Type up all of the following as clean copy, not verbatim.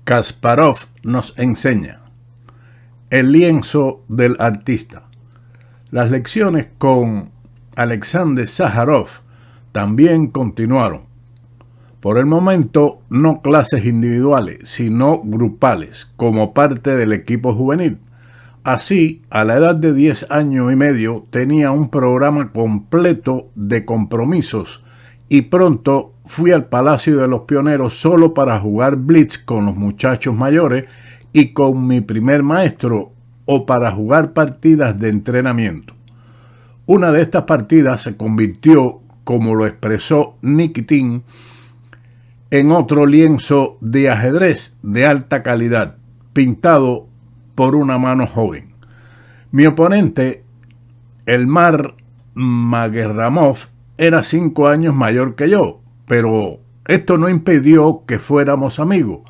Kasparov nos enseña. El lienzo del artista. Las lecciones con Alexander Sázarov también continuaron. Por el momento, no clases individuales, sino grupales, como parte del equipo juvenil. Así, a la edad de 10 años y medio, tenía un programa completo de compromisos y pronto fui al Palacio de los Pioneros solo para jugar blitz con los muchachos mayores y con mi primer maestro o para jugar partidas de entrenamiento. Una de estas partidas se convirtió, como lo expresó Nikitin, en otro lienzo de ajedrez de alta calidad, pintado por una mano joven. Mi oponente, Elmar Maguerramov, era 5 años mayor que yo, pero esto no impidió que fuéramos amigos.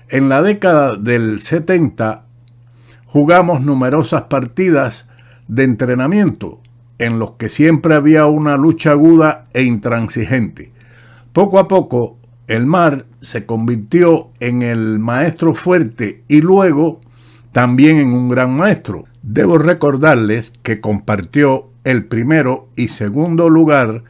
En la década del 70 jugamos numerosas partidas de entrenamiento, en los que siempre había una lucha aguda e intransigente. Poco a poco, Elmar se convirtió en el maestro fuerte y luego también en un gran maestro. Debo recordarles que compartió el primero y segundo lugar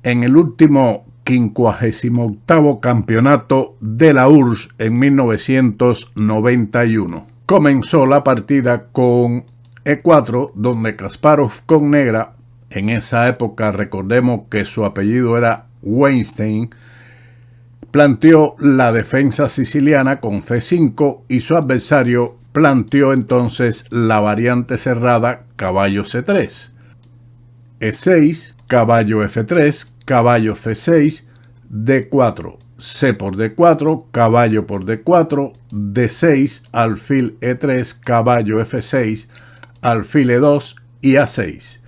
en el último 58º campeonato de la URSS en 1991. Comenzó la partida con E4, donde Kasparov con negra, en esa época recordemos que su apellido era Weinstein, planteó la defensa siciliana con C5 y su adversario planteó entonces la variante cerrada caballo C3. E6, caballo F3, caballo C6, D4, C por D4, caballo por D4, D6, alfil E3, caballo F6, alfil E2 y A6.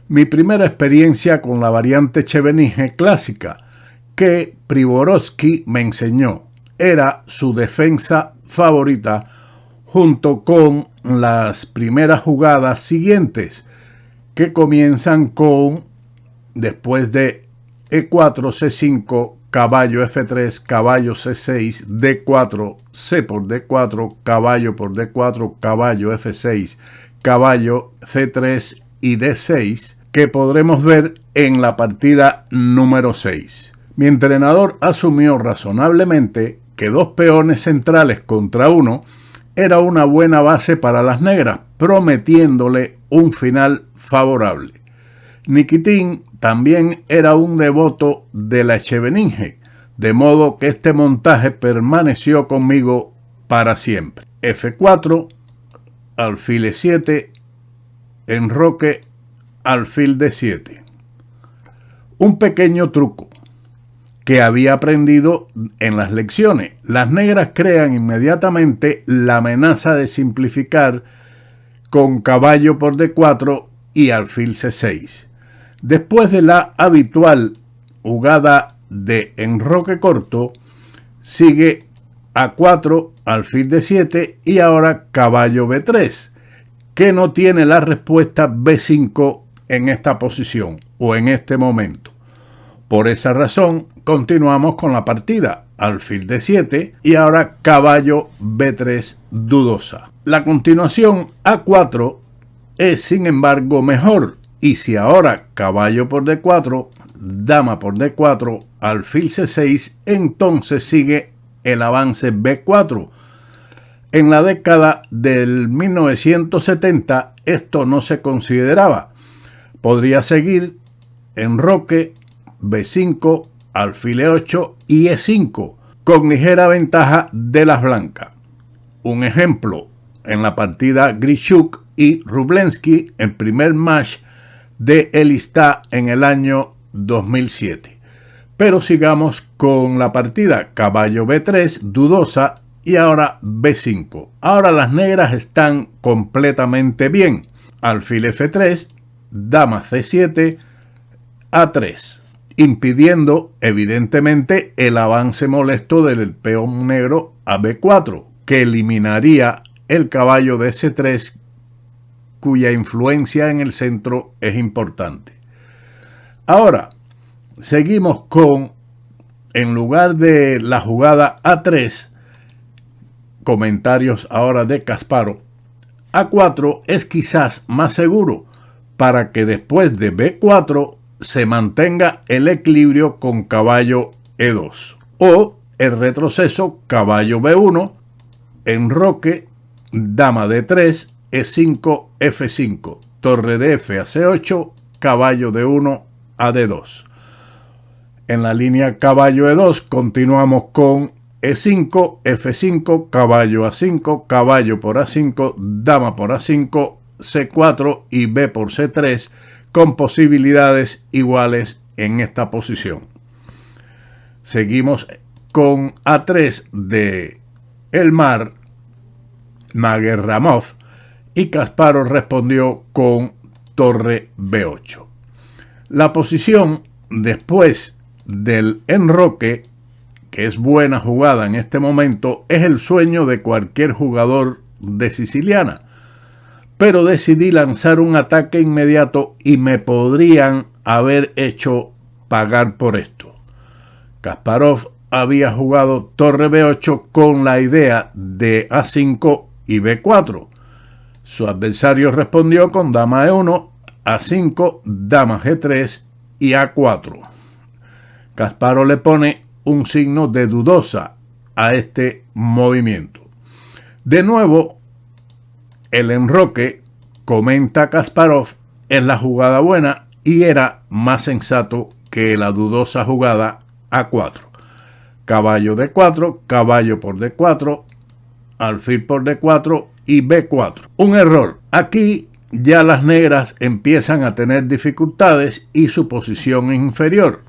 Mi primera experiencia con la variante Chevenige clásica, que Priboroski me enseñó, era su defensa favorita junto con las primeras jugadas siguientes, que comienzan con, después de E4, C5, caballo F3, caballo C6, D4, C por D4, caballo por D4, caballo F6, caballo C3 y D6, que podremos ver en la partida número 6. Mi entrenador asumió razonablemente que 2 peones centrales contra 1 era una buena base para las negras, prometiéndole un final favorable. Nikitin también era un devoto de la Chevenige, de modo que este montaje permaneció conmigo para siempre. F4, alfil E7, enroque, alfil D7. Un pequeño truco que había aprendido en las lecciones. Las negras crean inmediatamente la amenaza de simplificar con caballo por D4 y alfil C6. Después de la habitual jugada de enroque corto, sigue A4, alfil D7 y ahora caballo B3, que no tiene la respuesta B5 en esta posición o en este momento. Por esa razón, continuamos con la partida, alfil D7 y ahora caballo B3 dudosa. La continuación A4 es sin embargo mejor, y si ahora caballo por D4, dama por D4, alfil C6, entonces sigue el avance B4. En la década del 1970 esto no se consideraba. Podría seguir enroque, B5, alfil E8 y E5, con ligera ventaja de las blancas. Un ejemplo, en la partida Grishuk y Rublensky, el primer match de Elistá en el año 2007. Pero sigamos con la partida caballo B3, dudosa, y ahora B5. Ahora las negras están completamente bien. Alfil F3, dama C7, A3, impidiendo evidentemente el avance molesto del peón negro a B4, que eliminaría el caballo de C3, cuya influencia en el centro es importante. Ahora, seguimos con, en lugar de la jugada A3, comentarios ahora de Kasparov. A4 es quizás más seguro para que después de B4 se mantenga el equilibrio con caballo E2 o el retroceso caballo B1, enroque, dama D3, E5, F5, torre de F a C8, caballo D1 a D2. En la línea caballo E2 continuamos con E5, F5, caballo A5, caballo por A5, dama por A5, C4 y B por C3, con posibilidades iguales en esta posición. Seguimos con A3 de Elmar Naguerramov y Kasparov respondió con torre B8. La posición después del enroque, que es buena jugada en este momento, es el sueño de cualquier jugador de siciliana. Pero decidí lanzar un ataque inmediato y me podrían haber hecho pagar por esto. Kasparov había jugado torre B8 con la idea de A5 y B4. Su adversario respondió con dama E1, A5, dama G3 y A4. Kasparov le pone un signo de dudosa a este movimiento. De nuevo, el enroque, comenta Kasparov, es la jugada buena y era más sensato que la dudosa jugada A4. Caballo D4, caballo por D4, alfil por D4 y B4. Un error. Aquí ya las negras empiezan a tener dificultades y su posición es inferior.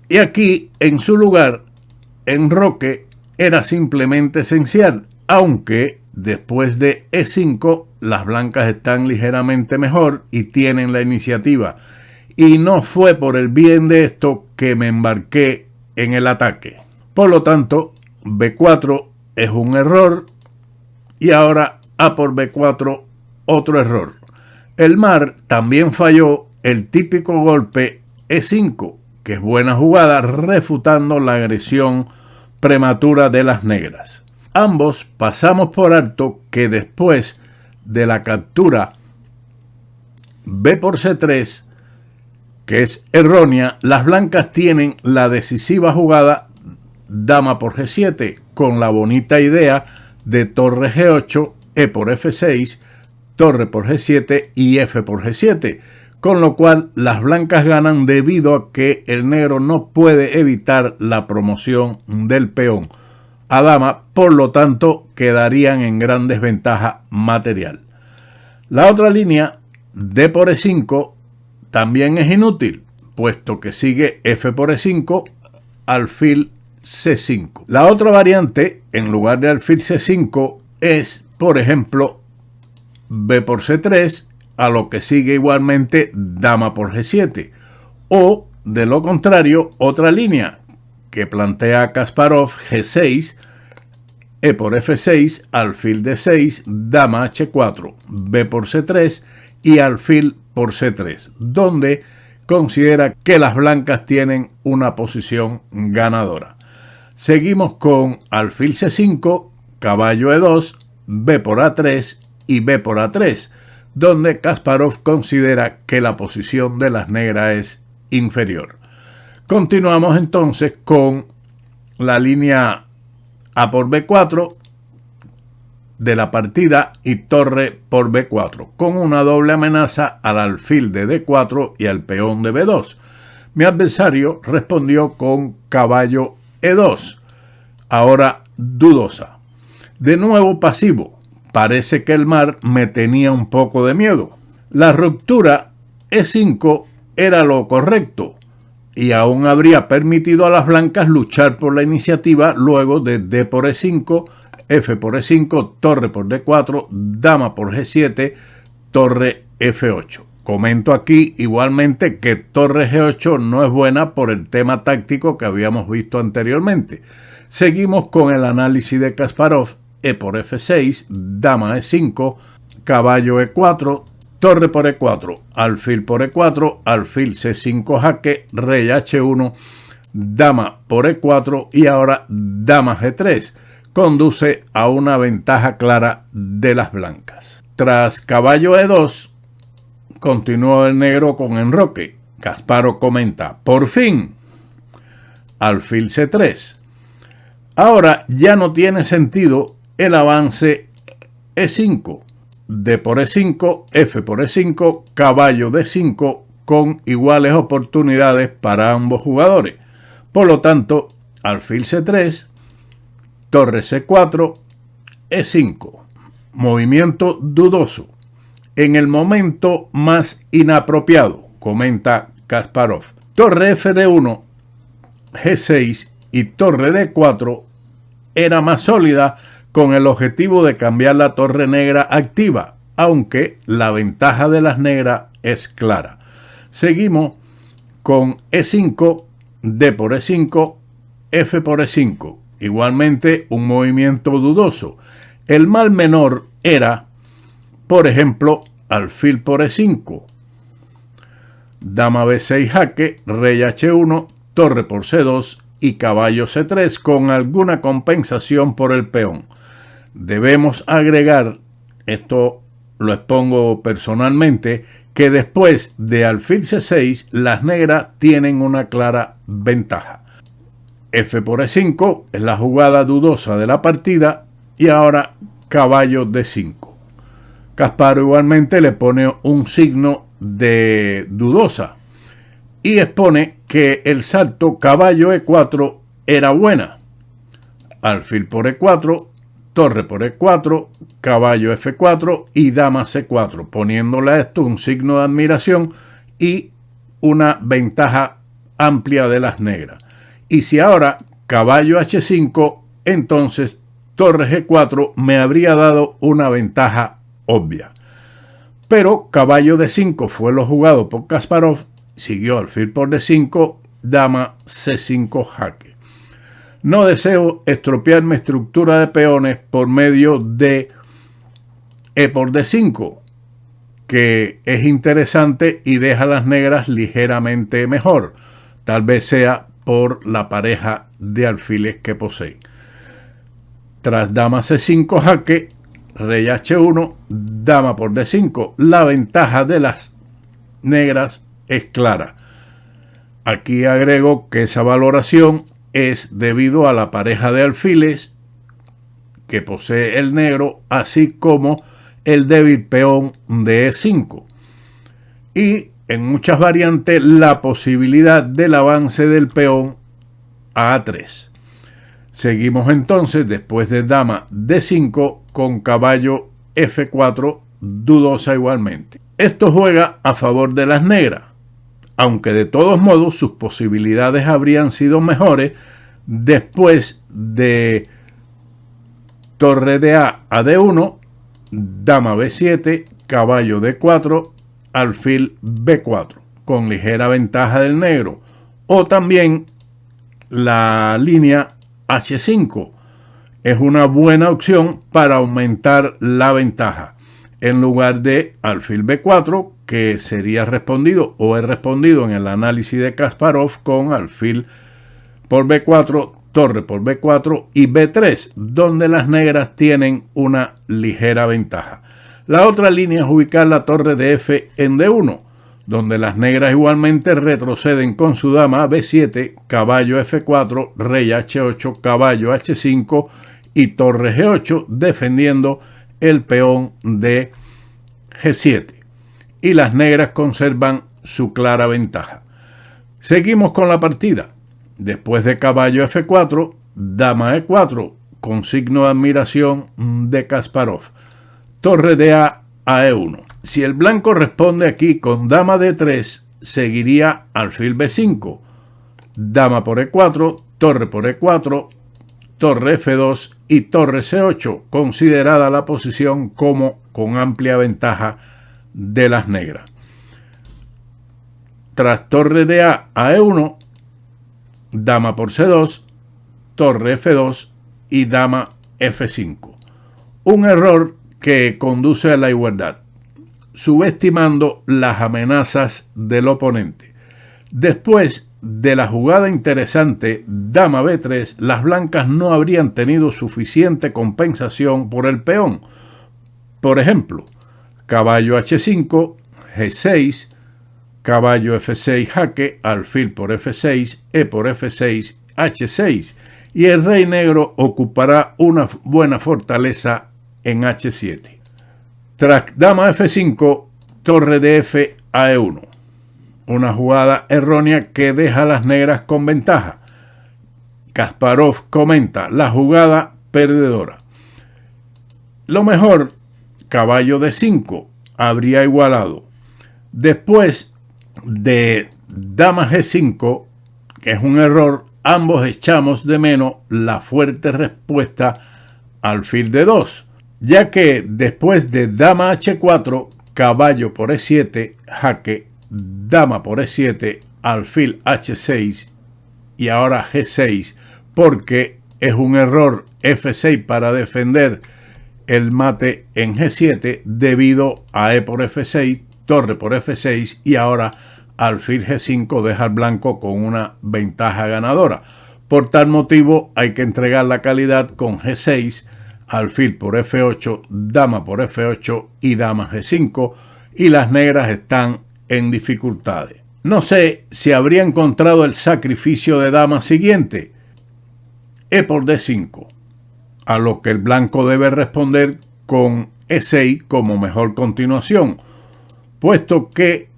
Y aquí, en su lugar, enroque era simplemente esencial, aunque después de E5 las blancas están ligeramente mejor y tienen la iniciativa. Y no fue por el bien de esto que me embarqué en el ataque. Por lo tanto, B4 es un error y ahora A por B4 otro error. Elmar también falló el típico golpe E5, que es buena jugada, refutando la agresión prematura de las negras. Ambos pasamos por alto que después de la captura B por C3, que es errónea, las blancas tienen la decisiva jugada dama por G7, con la bonita idea de torre G8, E por F6, torre por G7 y F por G7, con lo cual las blancas ganan debido a que el negro no puede evitar la promoción del peón a dama, por lo tanto quedarían en gran desventaja material. La otra línea, D por E5, también es inútil, puesto que sigue F por E5, alfil C5. La otra variante, en lugar de alfil C5, es, por ejemplo, B por C3, a lo que sigue igualmente dama por G7. O, de lo contrario, otra línea que plantea Kasparov, G6, E por F6, alfil D6, dama H4, B por C3 y alfil por C3, donde considera que las blancas tienen una posición ganadora. Seguimos con alfil C5, caballo E2, B por A3 y B por A3, donde Kasparov considera que la posición de las negras es inferior. Continuamos entonces con la línea A por B4 de la partida y torre por B4, con una doble amenaza al alfil de D4 y al peón de B2. Mi adversario respondió con caballo E2, ahora dudosa. De nuevo pasivo. Parece que Elmar me tenía un poco de miedo. La ruptura E5 era lo correcto y aún habría permitido a las blancas luchar por la iniciativa luego de D por E5, F por E5, torre por D4, dama por G7, torre F8. Comento aquí igualmente que torre G8 no es buena por el tema táctico que habíamos visto anteriormente. Seguimos con el análisis de Kasparov. E por F6, dama E5, caballo E4, torre por E4, alfil por E4, alfil C5 jaque, rey H1, dama por E4 y ahora dama G3, conduce a una ventaja clara de las blancas. Tras caballo E2, continuó el negro con enroque. Kasparov comenta: por fin. Alfil C3. Ahora ya no tiene sentido el avance E5. D por E5, F por E5, caballo D5 con iguales oportunidades para ambos jugadores. Por lo tanto, alfil C3, torre C4, E5. Movimiento dudoso. En el momento más inapropiado, comenta Kasparov. Torre FD1, G6 y torre D4 era más sólida con el objetivo de cambiar la torre negra activa, aunque la ventaja de las negras es clara. Seguimos con E5, D por E5, F por E5. Igualmente un movimiento dudoso. El mal menor era, por ejemplo, alfil por E5, dama B6 jaque, rey H1, torre por C2 y caballo C3 con alguna compensación por el peón. Debemos agregar, esto lo expongo personalmente, que después de alfil C6 las negras tienen una clara ventaja. F por E5 es la jugada dudosa de la partida y ahora caballo D5. Kasparov igualmente le pone un signo de dudosa y expone que el salto caballo E4 era buena. Alfil por E4, torre por E4, caballo F4 y dama C4, poniéndole a esto un signo de admiración y una ventaja amplia de las negras. Y si ahora caballo H5, entonces torre G4 me habría dado una ventaja obvia. Pero caballo D5 fue lo jugado por Kasparov, siguió alfil por D5, dama C5 jaque. No deseo estropear mi estructura de peones por medio de E por D5, que es interesante y deja a las negras ligeramente mejor. Tal vez sea por la pareja de alfiles que poseen. Tras dama C5 jaque, rey H1, dama por D5. La ventaja de las negras es clara. Aquí agrego que esa valoración es debido a la pareja de alfiles que posee el negro, así como el débil peón de E5. Y en muchas variantes la posibilidad del avance del peón a A3. Seguimos entonces después de dama D5 con caballo F4 dudosa igualmente. Esto juega a favor de las negras, aunque de todos modos sus posibilidades habrían sido mejores después de torre de A D1, dama B7, caballo D4, alfil B4, con ligera ventaja del negro, o también la línea H5 es una buena opción para aumentar la ventaja, en lugar de alfil B4, que sería respondido o es respondido en el análisis de Kasparov con alfil por B4, torre por B4 y B3, donde las negras tienen una ligera ventaja. La otra línea es ubicar la torre de F en D1, donde las negras igualmente retroceden con su dama B7, caballo F4, rey H8, caballo H5 y torre G8, defendiendo el peón de G7. Y las negras conservan su clara ventaja. Seguimos con la partida. Después de caballo F4, dama E4, con signo de admiración de Kasparov. Torre de A a E1. Si el blanco responde aquí con dama D3, seguiría alfil B5, dama por E4, torre por E4, torre F2 y torre C8, considerada la posición como con amplia ventaja de las negras. Tras torre de A a E1, dama por C2, torre F2 y dama F5. Un error que conduce a la igualdad, subestimando las amenazas del oponente. Después de la jugada interesante dama b3, las blancas no habrían tenido suficiente compensación por el peón. Por ejemplo, caballo h5, g6, caballo f6 jaque, alfil por f6, e por f6, h6, y el rey negro ocupará una buena fortaleza en h7. Tras dama f5, torre de f a e1. Una jugada errónea que deja a las negras con ventaja. Kasparov comenta la jugada perdedora. Lo mejor, caballo d5, habría igualado. Después de dama g5, que es un error, ambos echamos de menos la fuerte respuesta alfil d2, ya que después de dama h4, caballo por e7, jaque, dama por e7, alfil h6 y ahora g6, porque es un error f6 para defender el mate en g7 debido a e por f6, torre por f6 y ahora alfil g5 deja al blanco con una ventaja ganadora. Por tal motivo hay que entregar la calidad con g6, alfil por f8, dama por f8 y dama g5, y las negras están en dificultades. No sé si habría encontrado el sacrificio de dama siguiente, e por d5, a lo que el blanco debe responder con e6 como mejor continuación, puesto que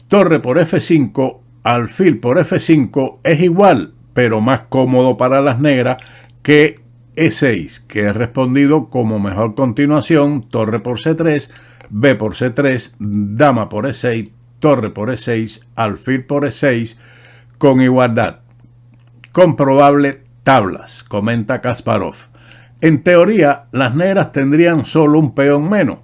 torre por f5, alfil por f5 es igual, pero más cómodo para las negras que e6, que es respondido como mejor continuación, torre por c3, b por c3, dama por e6, torre por e6, alfil por e6, con igualdad. Comprobable tablas, comenta Kasparov. En teoría, las negras tendrían solo un peón menos.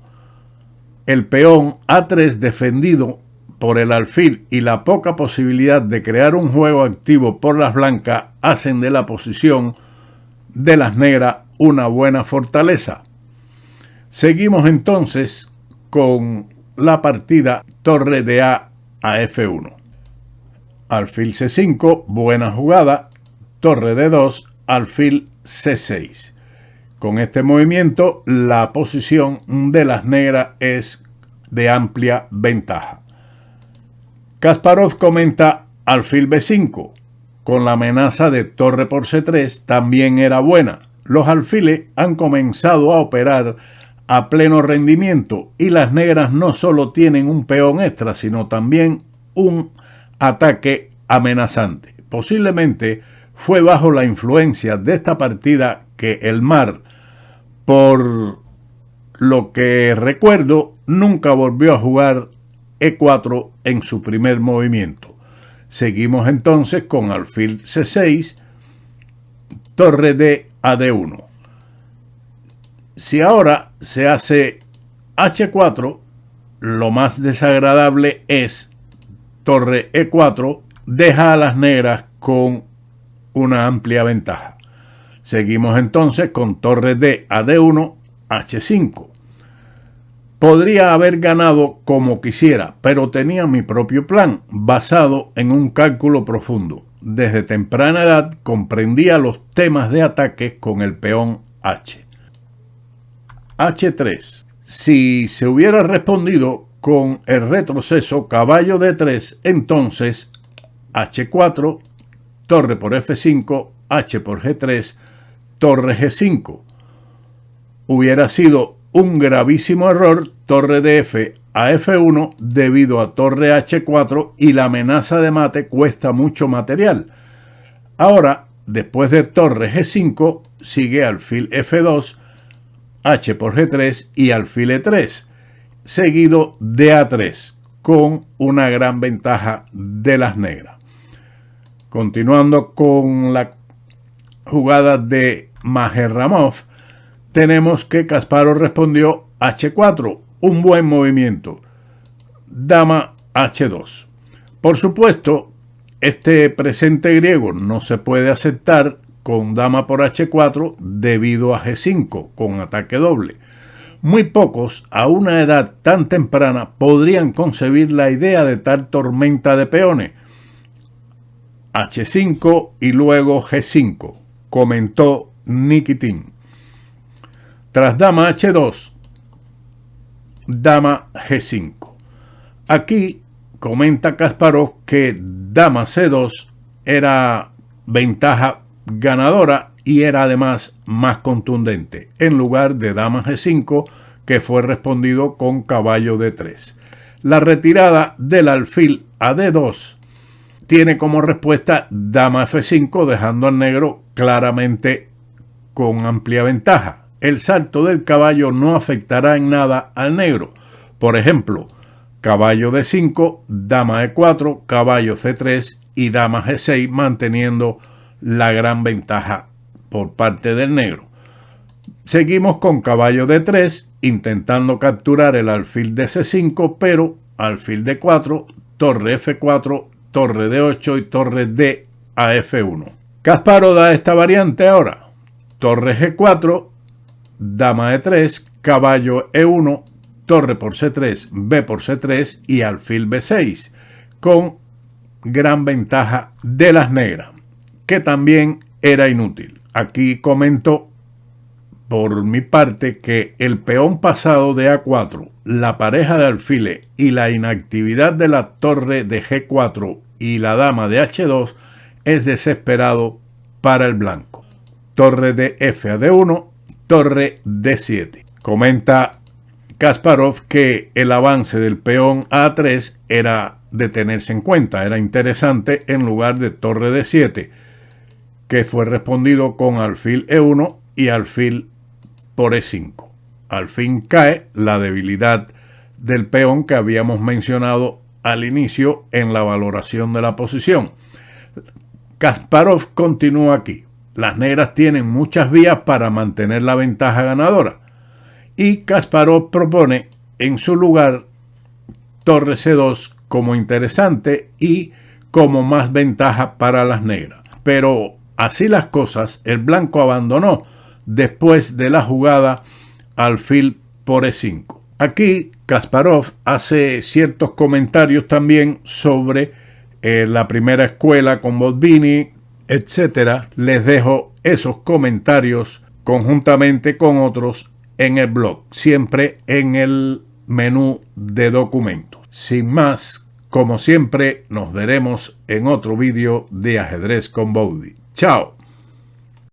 El peón a3 defendido por el alfil y la poca posibilidad de crear un juego activo por las blancas hacen de la posición de las negras una buena fortaleza. Seguimos entonces con la partida torre de a f1. Alfil c5, buena jugada, torre d2, alfil c6. Con este movimiento, la posición de las negras es de amplia ventaja. Kasparov comenta alfil b5. Con la amenaza de torre por c3 también era buena. Los alfiles han comenzado a operar a pleno rendimiento y las negras no solo tienen un peón extra, sino también un ataque amenazante. Posiblemente fue bajo la influencia de esta partida que el mar, por lo que recuerdo, nunca volvió a jugar e4 en su primer movimiento. Seguimos entonces con alfil c6, torre de a d1. Si ahora se hace h4, lo más desagradable es torre e4, deja a las negras con una amplia ventaja. Seguimos entonces con torre de a d1, h5. Podría haber ganado como quisiera, pero tenía mi propio plan, basado en un cálculo profundo. Desde temprana edad comprendía los temas de ataques con el peón h. h3. Si se hubiera respondido con el retroceso caballo d3, entonces h4, torre por f5, h por g3, torre g5. Hubiera sido un gravísimo error torre de f a f1 debido a torre h4 y la amenaza de mate cuesta mucho material. Ahora, después de torre g5, sigue alfil f2, h por g3 y alfil e3, seguido de a3, con una gran ventaja de las negras. Continuando con la jugada de Majerramov, tenemos que Kasparov respondió h4, un buen movimiento, dama h2. Por supuesto, este presente griego no se puede aceptar con dama por h4 debido a g5 con ataque doble. Muy pocos a una edad tan temprana podrían concebir la idea de tal tormenta de peones. H5 y luego G5, comentó Nikitin. Tras dama H2, dama G5. Aquí comenta Kasparov que dama C2 era ventaja ganadora y era además más contundente, en lugar de dama G5, que fue respondido con caballo D3. La retirada del alfil a D2 tiene como respuesta dama F5, dejando al negro claramente con amplia ventaja. El salto del caballo no afectará en nada al negro. Por ejemplo, caballo D5, dama E4, caballo C3 y dama G6, manteniendo la gran ventaja por parte del negro. Seguimos con caballo D3, intentando capturar el alfil de C5, pero alfil D4, torre F4, torre D8 y torre D a F1. Kasparov da esta variante ahora. Torre G4, dama E3, caballo E1, torre por C3, B por C3 y alfil B6, con gran ventaja de las negras, que también era inútil. Aquí comento por mi parte que el peón pasado de A4, la pareja de alfiles y la inactividad de la torre de G4 y la dama de H2 es desesperado para el blanco. Torre de F a D1, torre D7. Comenta Kasparov que el avance del peón a A3 era de tenerse en cuenta, era interesante en lugar de torre D7, que fue respondido con alfil E1 y alfil por E5. Al fin cae la debilidad del peón que habíamos mencionado al inicio en la valoración de la posición. Kasparov continúa aquí. Las negras tienen muchas vías para mantener la ventaja ganadora. Y Kasparov propone en su lugar torre C2 como interesante y como más ventaja para las negras. Pero así las cosas, el blanco abandonó después de la jugada alfil por E5. Aquí Kasparov hace ciertos comentarios también sobre la primera escuela con Botvinnik, etc. Les dejo esos comentarios conjuntamente con otros en el blog, siempre en el menú de documentos. Sin más, como siempre, nos veremos en otro vídeo de Ajedrez con Bowdy. ¡Chao!